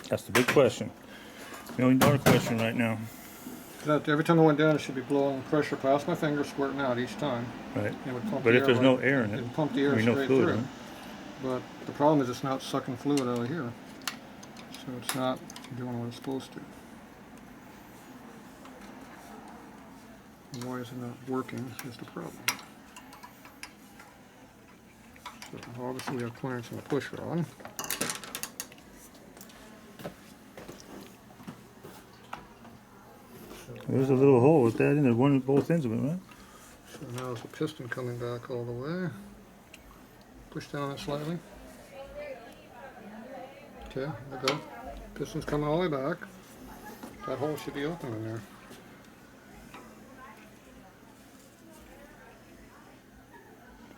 That's the big question. $1 million question right now. Every time I went down, it should be blowing pressure past my fingers, squirting out each time. Right. It would pump But the if air there's no right, air in it, it'd pump the air no straight fluid through. in it. But the problem is it's not sucking fluid out of here. So it's not doing what it's supposed to. Why is it not working is the problem. So obviously we have clearance on the push rod. There's a little hole with that in there, one at both ends of it, right? So now there's a piston coming back all the way. Push down it slightly. Okay, there we go. Piston's coming all the way back. That hole should be open in there.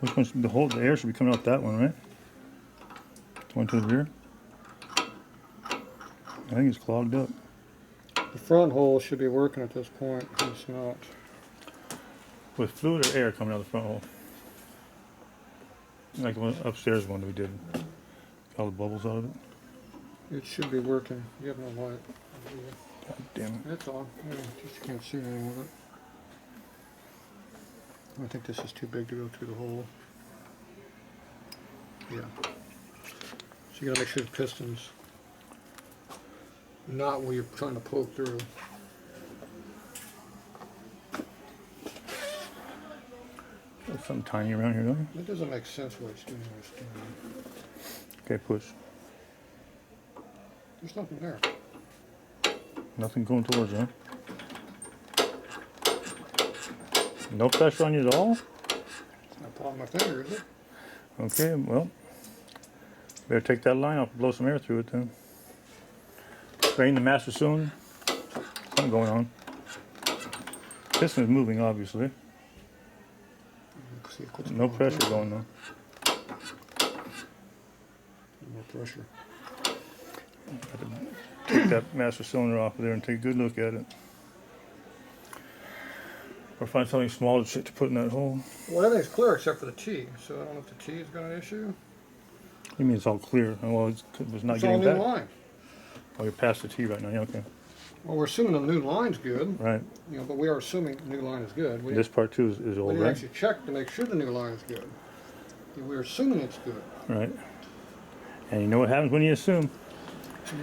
Which one's the hole? The air should be coming out that one, right? The one to the rear. I think it's clogged up. The front hole should be working at this point. It's not. With fluid or air coming out the front hole? Like the one upstairs one we did. All the bubbles out of it. It should be working. You have no light. God damn it. It's on. Yeah, just can't see anything with it. I think this is too big to go through the hole. Yeah. So you gotta make sure the piston's not where you're trying to poke through. There's something tiny around here, don't It doesn't make sense what it's doing. you? Okay, push. There's nothing there. Nothing going towards you, huh? No pressure on you at all? It's not pulling my finger, is it? Okay, well, better take that line off and blow some air through it then. Drain the master cylinder. Something going on. Piston is moving, obviously. No pressure going though. More pressure. Take that master cylinder off of there and take a good look at it. Or find something small to put in that hole. Well, everything's clear except for the T, so I don't know if the T has got an issue. You mean it's all clear? Well, it's not It's all getting new back. line. Oh, you're past the T right now. Yeah, okay. Well, we're assuming the new line's good. Right. You know, but we are assuming the new line is good. This part too is We old, didn't right? actually check to make sure the new line is good. We're assuming it's good. Right. And you know what happens when you assume?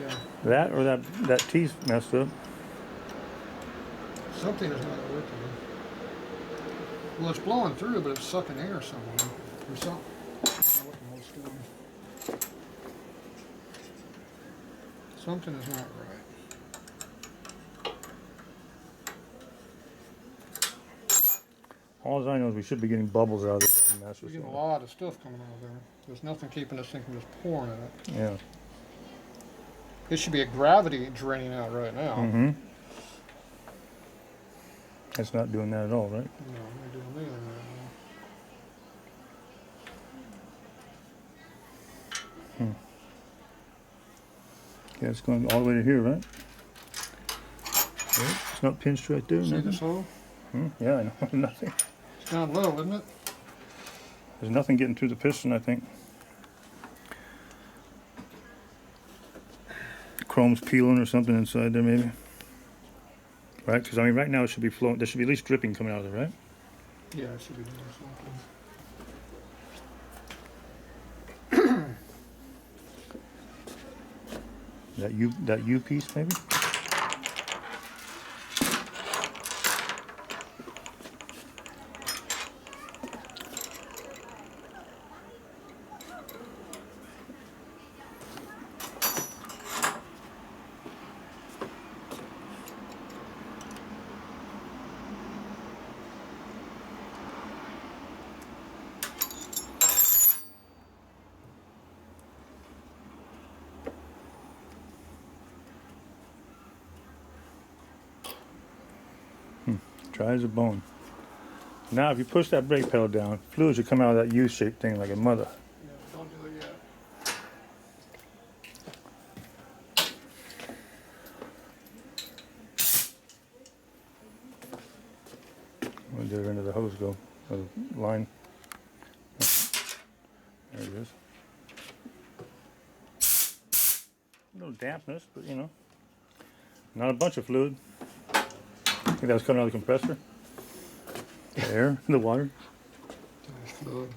Yeah. That or that T's messed up. Something is not working. Well, it's blowing through, but it's sucking air somewhere. Or something. I don't know what the hell's doing. Something is not right. All I know is we should be getting bubbles out of this master We're getting a cylinder. lot of stuff coming out of there. There's nothing keeping this thing from just pouring in it. Yeah. It should be a gravity draining out right now. Mm-hmm. It's not doing that at all, right? No, I'm not doing anything right now. Yeah, it's going all the way to here, right? Yeah, it's not pinched right there. See Nothing. this hole? Yeah, I know. Nothing. It's down low, isn't it? There's nothing getting through the piston, I think. Chrome's peeling or something inside there, maybe. Right? Because I mean, right now it should be flowing. There should be at least dripping coming out of it, right? Yeah, it should be doing something. That U piece, maybe. Dry as a bone. Now, if you push that brake pedal down, fluid should come out of that U-shaped thing like a mother. Yeah, don't do it yet. Where did the end of the hose go? The line. There it is. A little dampness, but you know, not a bunch of fluid. I think that was coming out of the compressor. The air, the water. Nice fluid.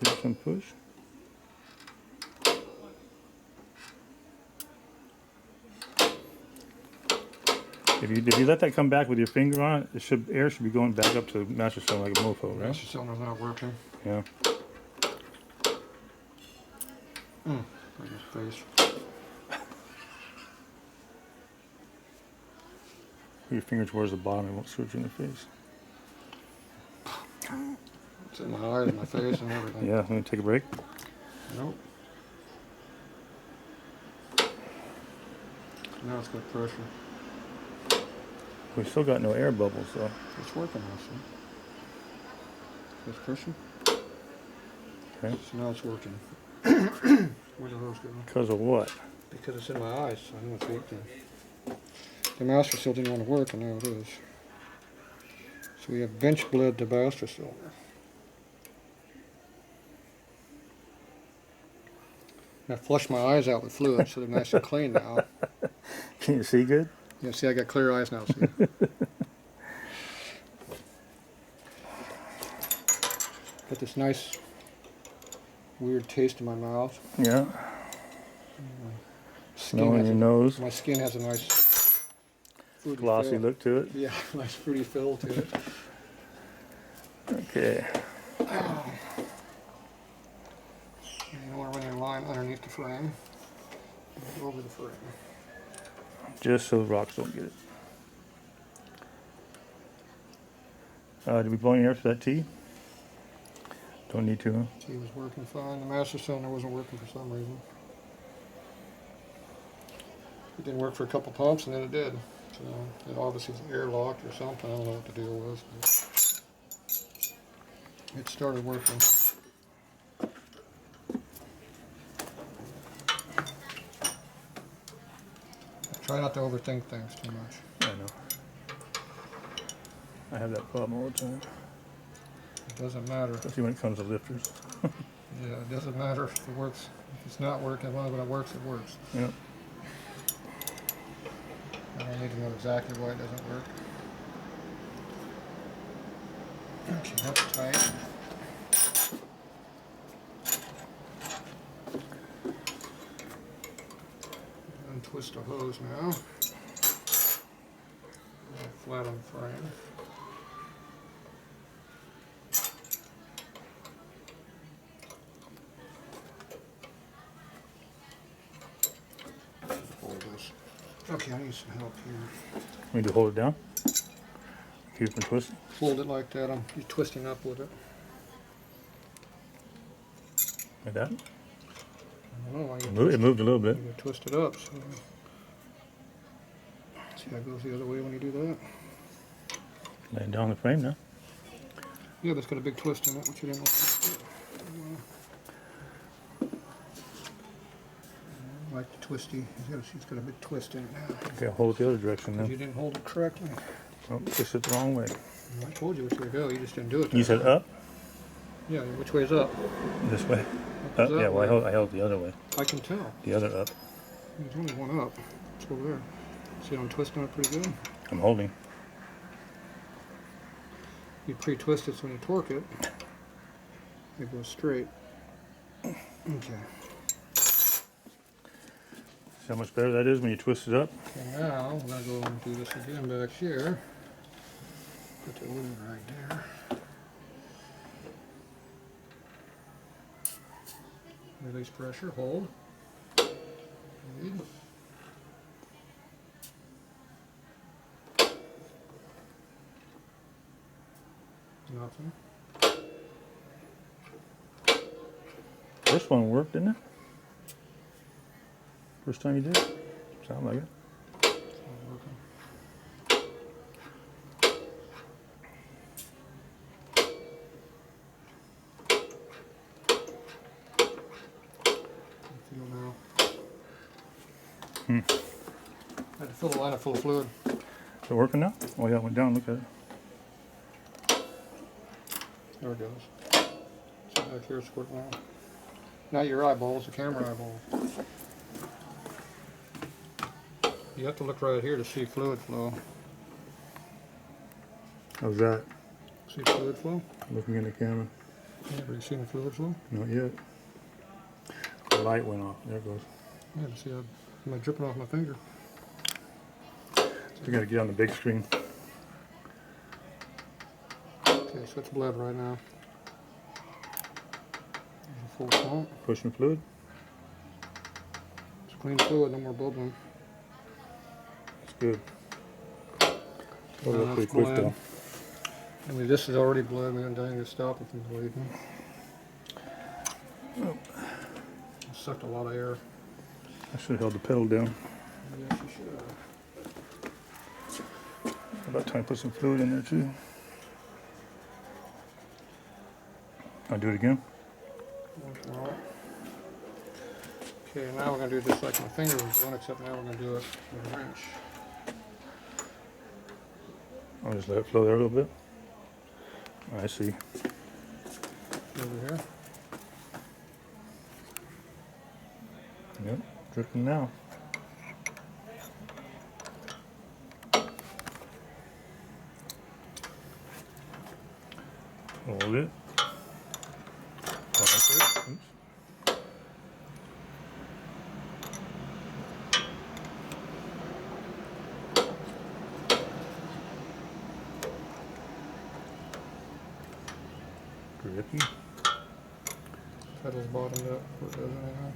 Give it some push. If you let that come back with your finger on it, air should be going back up to the master cylinder like a mofo, right? Master cylinder's not working. Yeah. Right in his face. Put your finger towards the bottom, it won't switch you in the face. It's in my eyes, my face, and everything. Yeah, let me take a break. Nope. Now it's got pressure. We still got no air bubbles though. It's working now, see? It's pushing. Okay. So now it's working. Where's the hose going? Because of what? Because it's in my eyes, so I know it's working. The master cylinder didn't want to work, and now it is. So we have bench bled the master cylinder. I flushed my eyes out with fluid, so they're nice and clean now. Can you see good? Yeah, see, I got clear eyes now, see? Got this nice, weird taste in my mouth. Yeah. Smell in your nose. My skin has a nice fruity Glossy feel. look to it. Yeah, nice fruity feel to it. Okay. You don't want to run your line underneath the frame. Over the frame. Just so the rocks don't get it. Did we blow any air for that T? Don't need to, huh? T was working fine. The master cylinder wasn't working for some reason. It didn't work for a couple pumps, and then it did. So it obviously was airlocked or something. I don't know what the deal was. But it started working. Try not to overthink things too much. I know. I have that problem all the time. It doesn't matter. Especially when it comes to lifters. Yeah, it doesn't matter if it works. If it's not working, as long as when it works, it works. Yep. I don't need to know exactly why it doesn't work. Okay, that's tight. Untwist the hose now. Flat on the frame. Hold this. Okay, I need some help here. We need to hold it down. Keep it from twisting. Hold it like that. I'm twisting up with it. Like that. I don't know why It moved a little bit. you twist it up. So. See how it goes the other way when you do that? Laying down the frame now. Yeah, that's got a big twist in it, which you didn't want. Like the twisty. It's got a big twist in it now. Okay, I'll hold it the other direction now. You didn't hold it correctly. Oh, twist it the wrong way. I told you which way to go. You just didn't do it. You said up? Yeah, which way is up? This way. Up Up, is yeah, up, well, right? I held the other way. I can tell. The other up. There's only one up. It's over there. See how I'm twisting it pretty good? I'm holding. You pre-twist it so when you torque it, it goes straight. Okay. See how much better that is when you twist it up? Okay, now we're going to go and do this again back here. Put the lid right there. Release pressure, hold. Lead. Nothing. First one worked, didn't it? First time you did it? Sound like it. It's not working. Feel now. I had to fill the line full of fluid. Is it working now? Oh yeah, it went down, look at it. There it goes. So back here, squirt now. Not your eyeballs, the camera eyeballs. You have to look right here to see fluid flow. How's that? See fluid flow? Looking in the camera. Yeah, have you seen the fluid flow? Not yet. The light went off. There it goes. Yeah, to see how am I dripping off my finger? We gotta get on the big screen. Okay, so it's bled right now. There's a full pump. Pushing fluid. It's clean fluid, no more bubbling. That's good. Go pretty It's quick bled. though. I mean, this is already bled. We haven't done anything to stop it from bleeding. Oh. It sucked a lot of air. I should have held the pedal down. Yes, you should have. About time to put some fluid in there too. I'll do it again. Well, okay, now we're going to do it just like my finger was doing, except now we're going to do it with a wrench. I'll just let it flow there a little bit. I see. Over here. Yep, dripping now. Hold it. Oops. Grippy. Pedal's bottomed up before it does anything.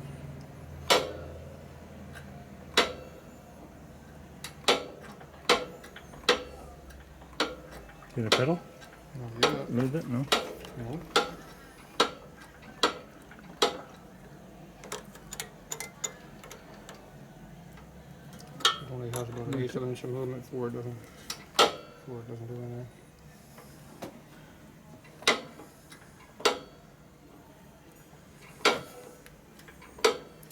See the pedal? Not yet. A little bit? No? No. It only has about an eighth of an inch of movement before it doesn't do anything.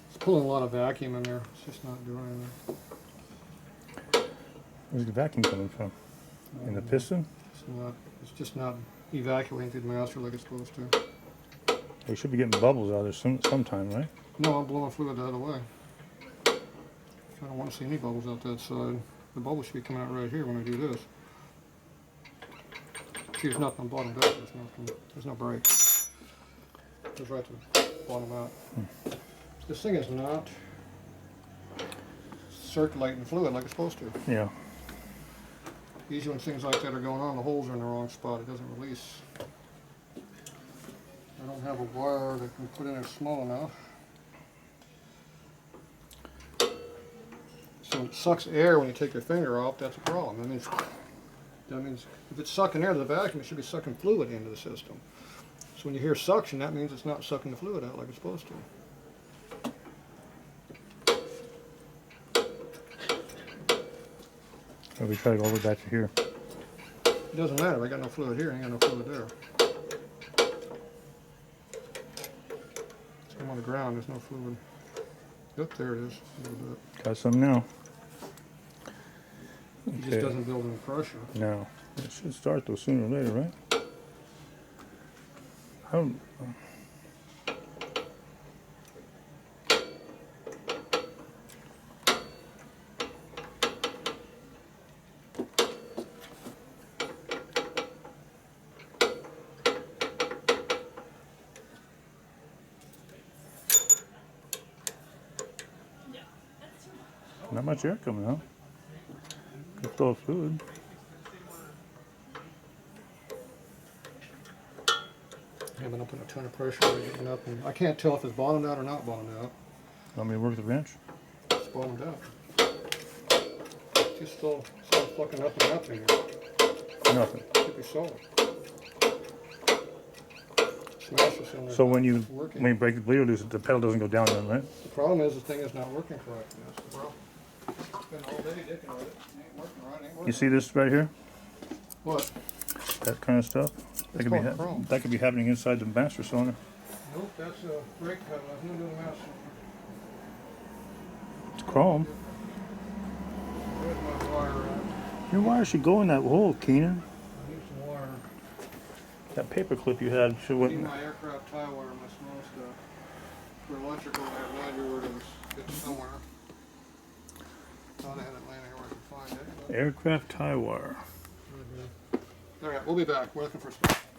It's pulling a lot of vacuum in there. It's just not doing anything. Where's the vacuum coming from? In the piston? It's just not evacuating through the master like it's supposed to. We should be getting bubbles out of there sometime, right? No, I'm blowing fluid out of the way. I don't want to see any bubbles out that side. The bubbles should be coming out right here when I do this. See, there's nothing bottomed out. There's no break. It goes right to the bottom out. This thing is not circulating fluid like it's supposed to. Yeah. Usually when things like that are going on, the holes are in the wrong spot. It doesn't release. I don't have a wire that can put in there small enough. So it sucks air when you take your finger off. That's a problem. That means if it's sucking air to the vacuum, it should be sucking fluid into the system. So when you hear suction, that means it's not sucking the fluid out like it's supposed to. So we try to go all the way back to here. It doesn't matter. I got no fluid here. I ain't got no fluid there. I'm on the ground. There's no fluid. Yep, there it is. A little bit. Got some now. It just doesn't build any pressure. No. It should start though sooner or later, right? I don't. Not much air coming out. Good flow of fluid. I haven't put a ton of pressure on it, getting up, and I can't tell if it's bottomed out or not bottomed out. Want me to work the wrench? It's bottomed out. It's just still fucking up and up in here. Nothing. Should be solid. Smash this in there. So when you Working. break the bleeder loose, the pedal doesn't go down then, right? The problem is the thing is not working correctly. That's the problem. Spend all day dicking with it. It ain't working right. Ain't working. You see this right here? What? That kind of stuff? It's called chrome. That could be happening inside the master cylinder. Nope, that's a brake pedal. That's new to the master. It's chrome. Where's my wire at? Your wire should go in that hole, Keenan. I need some wire. That paper clip you had should I need went. my aircraft tie wire, my small stuff. for electrical, I have no idea where it is. It's somewhere. Thought I had it laying here where I could find it. Aircraft tie wire. Alright, we'll be back. We're looking for stuff.